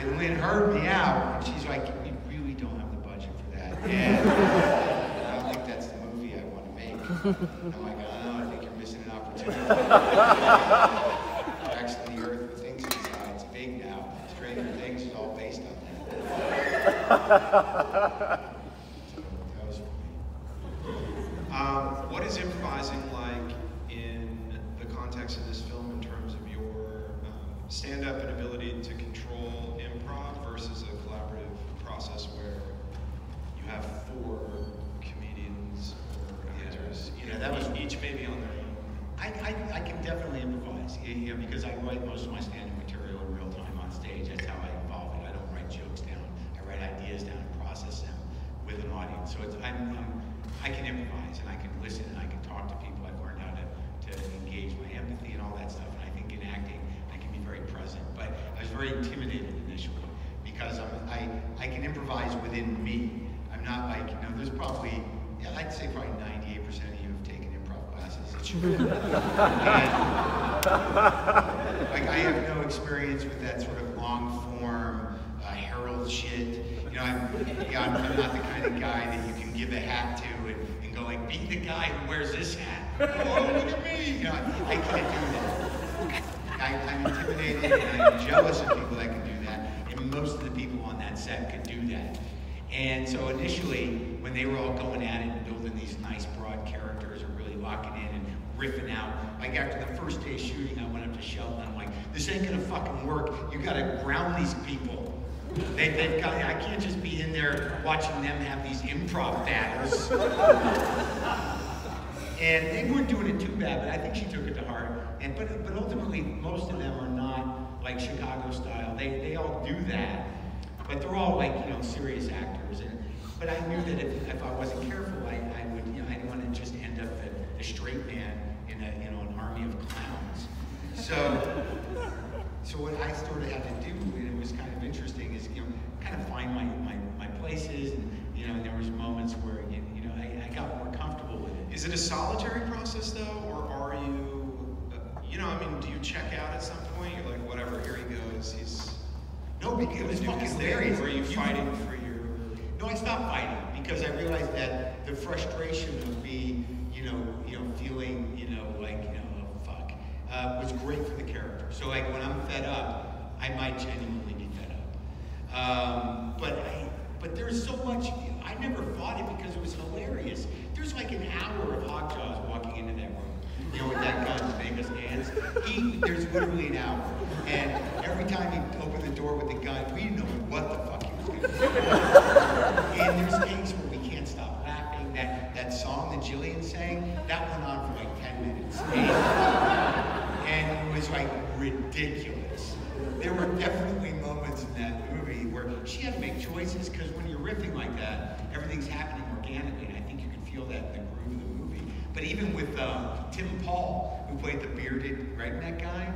And Lynn heard me out, and she's like, we really don't have the budget for that. And I don't think that's the movie I want to make. I'm like, oh, I think you're missing an opportunity. Actually, the Earth with things inside, it's big now. Stranger Things is all based on that. What is improvising like in the context of this film in terms of your stand-up and ability to control improv versus a collaborative process where you have 4 comedians or actors, that was each maybe on their own? I can definitely improvise, because I write most of my stand-up material in real time on stage. That's how I evolve it. I don't write jokes down. I write ideas down and process them with an audience. So I can improvise and I can listen and I can talk to people. I've learned how to engage my empathy and all that stuff. And I think in acting, I can be very present. But I was very intimidated initially because I can improvise within me. I'm not like, there's probably, I'd say probably 98% of you have taken improv classes. Like I have no experience with that sort of long form, herald shit. I'm not the kind of guy that you can give a hat to and go like, be the guy who wears this hat. Oh, look at me. I can't do that. I'm intimidated and I'm jealous of people that can do that. And most of the people on that set could do that. And so initially, when they were all going at it and building these nice broad characters and really locking in and riffing out, like after the first day of shooting, I went up to Sheldon and I'm like, this ain't gonna fucking work. You gotta ground these people. They've got, I can't just be in there watching them have these improv battles. And they weren't doing it too bad, but I think she took it to heart. But ultimately, most of them are not like Chicago style. They all do that, but they're all like serious actors. But I knew that if I wasn't careful, I would I didn't want to just end up the straight man in an army of clowns. So what I sort of had to do, and it was kind of interesting, is kind of find my places, and there was moments where I got more comfortable with it. Is it a solitary process though, or are you, do you check out at some point? You're like, whatever, here he goes. No, because it was fucking hilarious. Were you fighting for your? No, I stopped fighting because I realized that the frustration of me, feeling, oh, fuck, was great for the character. So like when I'm fed up, I might genuinely be fed up. But there's so much. I never fought it because it was hilarious. There's like an hour of Hotjaws walking into that room. With that gun to make us dance. There's literally an hour. And every time he opened the door with the gun, we didn't know what the fuck he was going to do. And there's things where we can't stop laughing. That song that Jillian sang, that went on for like 10 minutes. And it was like ridiculous. There were definitely moments in that movie where she had to make choices, because when you're riffing like that, everything's happening organically. And I think you can feel that in the groove of the movie. But even with Tim Paul, who played the bearded redneck guy,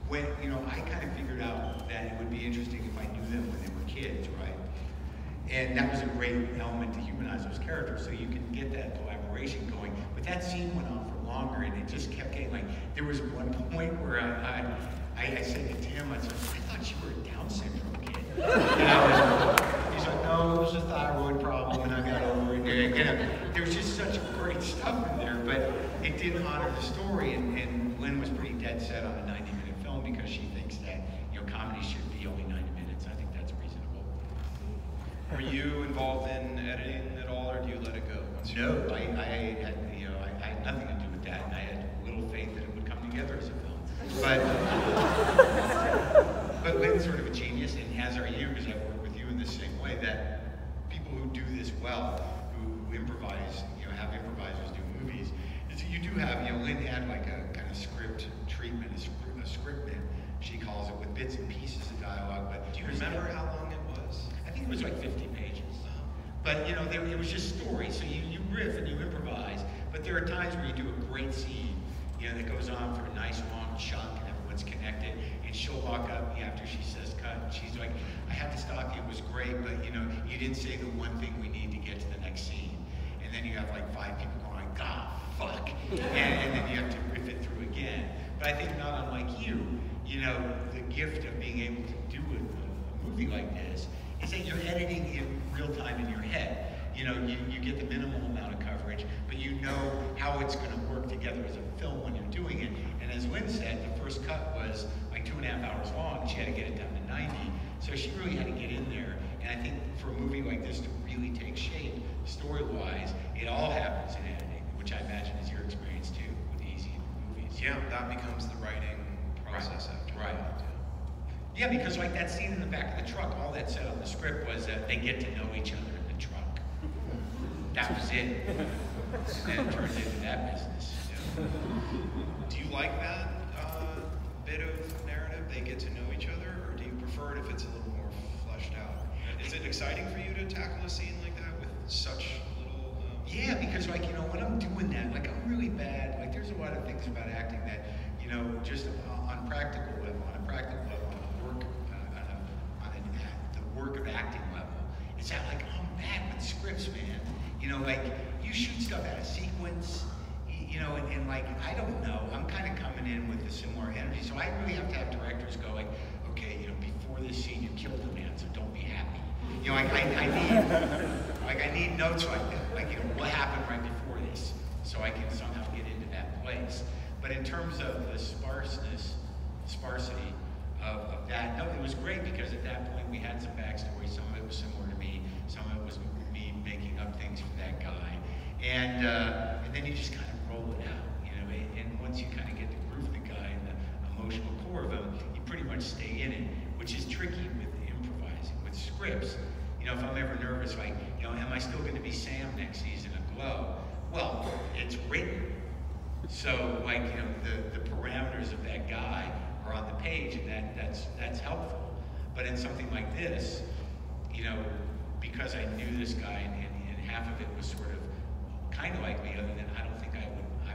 when I kind of figured out that it would be interesting if I knew them when they were kids, right? And that was a great element to humanize those characters, so you can get that collaboration going. But that scene went on for longer, and it just kept getting like. There was one point where I said to Tim, I thought you were a Down syndrome kid. He's like, no, it was a thyroid problem, and I got over it. There was just such great stuff in there, but it didn't honor the story, and Lynn was pretty dead set on a 90-minute film because she thinks that comedy should be only 90 minutes. I think that's reasonable. Were you involved in editing at all, or do you let it go? No, I had nothing to do with that, and I had little faith that it would come together as a film. But Lynn's sort of a genius, and as are you, because I've worked with you in the same way, that people who do this well, who improvise, have improvisers do movies, you do have, Lynn had like a kind of script treatment, a script bit, she calls it, with bits and pieces of dialogue. But do you remember how long it was? I think it was like 50 pages. But it was just story, so you riff and you improvise, but there are times where you do a great scene, that goes on for a nice long chunk and everyone's connected, and she'll walk up after she says cut, and she's like, I have to stop you, it was great, but you didn't say the one thing we need to get to the next scene. And then you have like 5 people going, God, fuck. And then you have to riff it through again. But I think not unlike you, the gift of being able to do a movie like this is that you're editing in real time in your head. You know, you get the minimal amount of coverage, but you know how it's going to work together as a film when you're doing it. And as Lynn said, the first cut was like 2.5 hours long. She had to get it down to 90. So she really had to get in there. And I think for a movie like this to really take shape, story-wise, it all happens in editing, which I imagine is your experience too with easy movies. Yeah, that becomes the writing process after. Right. Yeah, because like that scene in the back of the truck, all that said on the script was that they get to know each other in the truck. That was it. And then it turns into that business. Yeah. Do you like that bit of narrative? They get to know each other, or do you prefer it if it's a little more fleshed out? Is it exciting for you to tackle a scene like that with such little? Yeah, because like, you know, when I'm doing that, like I'm really bad. Like there's a lot of things about acting that, you know, just on practical level, on the work of acting level, it's that like I'm bad with scripts, man. You know, like you shoot stuff out of sequence, you know, and like I don't know. I'm kind of coming in with a similar energy, so I really have to have directors go like, okay, you know, before this scene you killed the man, so don't be happy. You know, like I need notes like that, like, you know, what happened right before this, so I can somehow get into that place. But in terms of the sparsity of that, no, it was great because at that point we had some backstory. Some of it was similar to me, some of it was me making up things for that guy, and then you just kind of roll it out, you know. And once you kind of get the groove of the guy and the emotional core of him, you pretty much stay in it, which is tricky with improvising. With scripts, you know, if I'm ever nervous, like, you know, am I still going to be Sam next season of Glow? Well, it's written, so like, you know, the parameters of that guy are on the page, and that's helpful. But in something like this, you know, because I knew this guy, and half of it was sort of kind of like me, other than I don't think I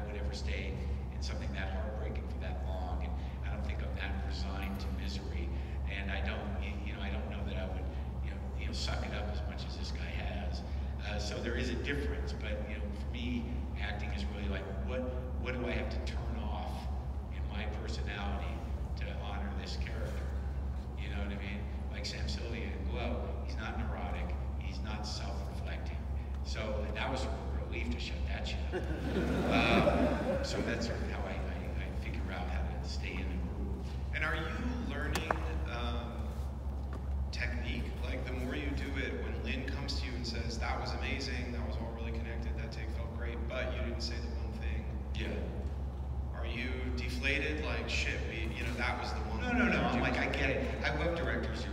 would ever stay in something that heartbreaking for that long, and I don't think I'm that resigned to misery, and I don't, you know, I don't know that I would, you know, suck it up as much as this guy has. So there is a difference, but you know, for me, acting is really like, what do I have to turn off in my personality to honor this character? You know what I mean? Like Sam Sylvia in Glow, he's not neurotic, he's not self-reflecting. So that was a relief to shut that shit up. So that's sort of how I figure out how to stay in the groove. And are you learning technique? Like the more you do it, when Lynn comes to you and says, that was amazing, that was all really connected, that take felt great, but you didn't say the one thing. Yeah. Are you deflated? Like, shit, you know, that was the one. No. I'm like, I get it. I love directors who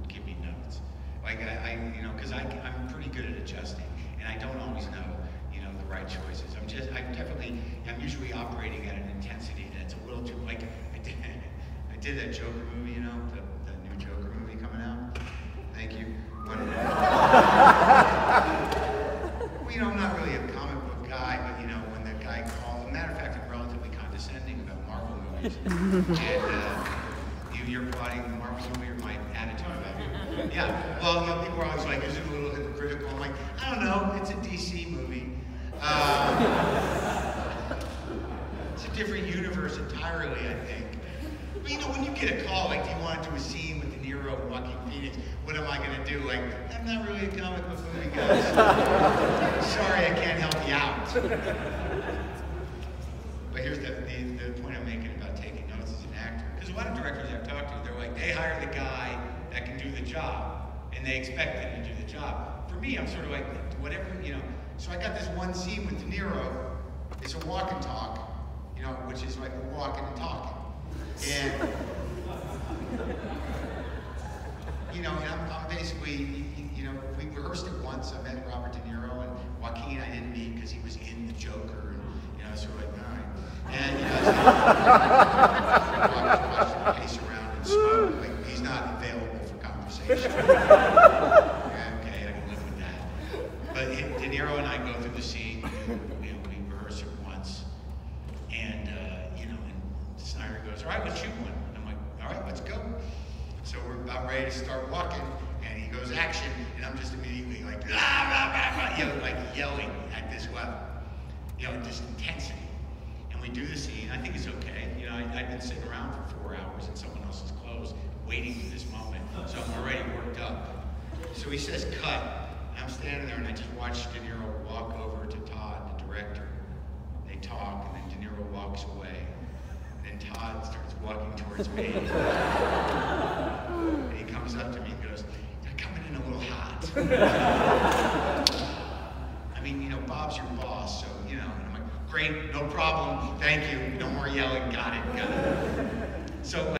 give me notes. Like, you know, because I'm pretty good at adjusting, and I don't always know, you know, the right choices. I'm usually operating at an intensity that's a little too, like, I did that Joker movie, you know, the new Joker movie coming out. Thank you. Well, you know, I'm not really a comic book guy, but you know, when the guy calls, as a matter of fact, I'm relatively condescending about Marvel movies. And you're plotting the Marvel movie or my attitude about it. Yeah, well, you know, people are always like, is it a little hypocritical? I'm like, I don't know, it's a DC movie. It's a different universe entirely, I think. But you know, when you get a call, like, do you want to do a scene with De Niro and Joaquin Phoenix? What am I going to do? Like, I'm not really a comic book movie guy. Sorry, I can't help you out. But here's the point I'm making about taking notes as an actor. Because a lot of directors I've talked to, they're like, they hire the guy that can do the job, and they expect him to do the job. For me, I'm sort of like, whatever, you know. So I got this one scene with De Niro. It's a walk and talk, you know, which is like we're walking and talking. And, you know, and I'm basically, you know, we rehearsed it once. I met Robert De Niro, and Joaquin I didn't meet because he was in the Joker, and, you know, so we're like, all right. And, you know, so I pace around and smoke. Like, he's not available for conversation. Yeah, okay, I can live with that. But De Niro and I go through the scene, we rehearse it once, and, you know, and Snyder goes, all right, let's shoot one. And I'm like, all right, let's go. So we're about ready to start walking, and he goes, action, and I'm just immediately like, rah, rah, rah, rah, you know, like yelling at this level, you know, this intensity. And we do the scene. I think it's okay. You know, I've been sitting around for 4 hours in someone else's clothes, waiting for this moment. So I'm already worked up. So he says, cut. And I'm standing there and I just watched De Niro walk over to Todd, the director. They talk and then De Niro walks away. And then Todd starts walking towards me. And he comes up to me and goes, you're coming in a little hot. I mean, you know, Bob's your boss, so, you know, and I'm like, great, no problem, thank you, no more yelling, got it. So.